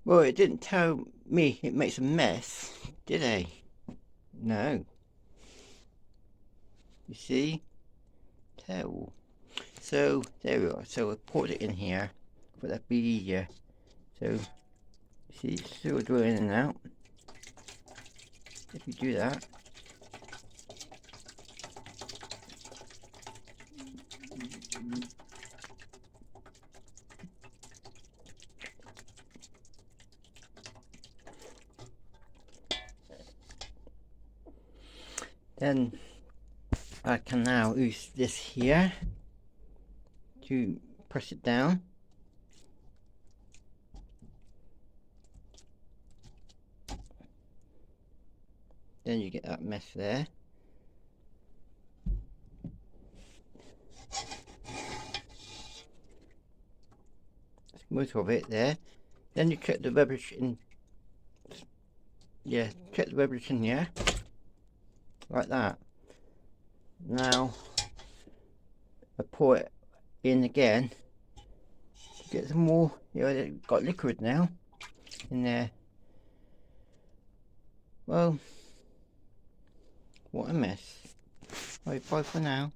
Well, it didn't tell me it makes a mess, did it? No. You see? Terrible. So, there we are. So, I poured it in here for that be easier. So, you see, it's still go in and out. If you do that. Then I can now use this here to press it down. Then you get that mess there. That's most of it there. Then you check the rubbish in. Yeah, check the rubbish in here. Like that. Now I pour it in again to get some more. You know, it's got liquid now in there. Well, what a mess. Right, bye for now.